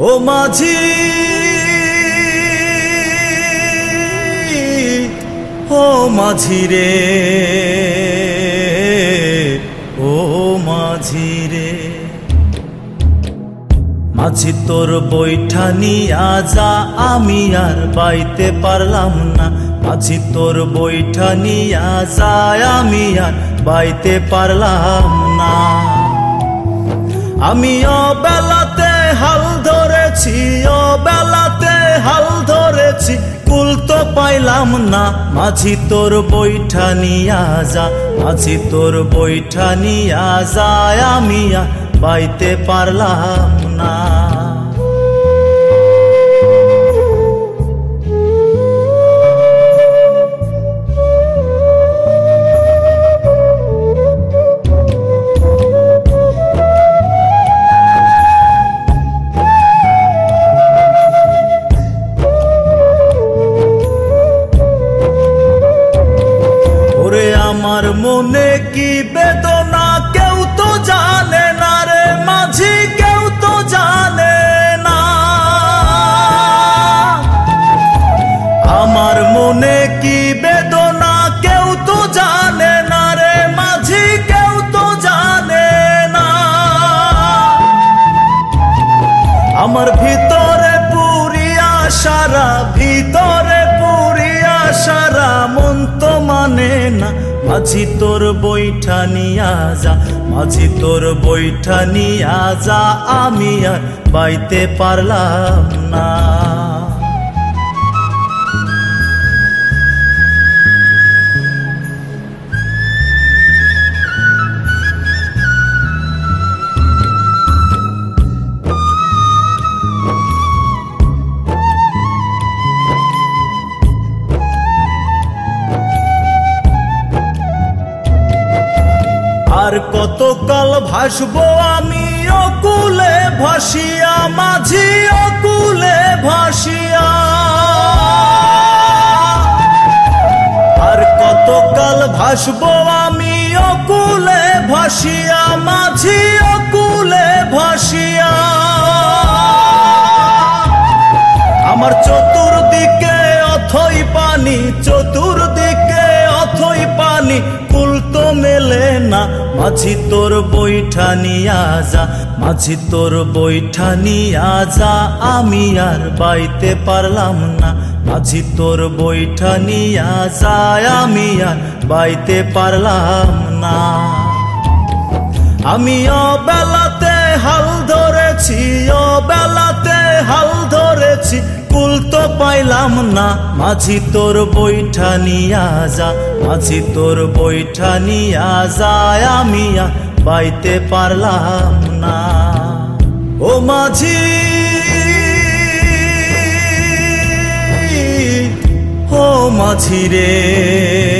ও মাঝি ও মাঝি রে ও মাঝি রে মাঝি তোর বৈঠা নিয়া যা আমি আর বাইতে পারলাম না মাঝি তোর বৈঠা নিয়া যা আমি আর বাইতে পারলাম না আমি অবেলাতে হাল ধরেছি অবেলাতে হাল ধরেছি কুল তো পাইলাম না মাঝি তোর বৈঠা নিয়া যা মাঝি তোর বৈঠা নিয়া যা আমি আর বাইতে পারলাম না আমার মনে কি বেদনা কেউ তো জানে না রে মাঝি কেউ তো জানে না আমার মনে কি বেদনা কেউ তো জানে না রে মাঝি কেউ তো জানে না আমার ভিতরে পুরিয়া সারা ভিতরে পুরিয়া সারা মন তো মানে না মাঝি তোর বৈঠা নিয়া যা মাঝি তোর বৈঠা নিয়া যা আমি আর বাইতে পারলাম না আর কতকাল ভাসবো আমি অকুলে ভাসিয়া মাঝি অকুলে ভাসিয়া আর কতকাল ভাসবো আমি অকুলে ভাসিয়া মাঝি অকুলে ভাসিয়া আমার চতুর্দিকে অথই পানি চতুর্দিকে অথই পানি কুল তো মেলে না মাঝি তোর বৈঠা নিয়া যা মাঝি তোর বৈঠা নিয়া যা আমি আর বাইতে পারলাম না মাঝি তোর বৈঠা নিয়া যা আমি আর বাইতে পারলাম না আমি অবেলাতে হাল ধরেছি অবেলাতে হাল ধরেছি কুল তো পাইলাম না মাঝি তোর বৈঠা নিয়া যা মাঝি তোর বৈঠা নিয়া যা আমি আর বাইতে পারলাম না ও মাঝি ও মাঝি রে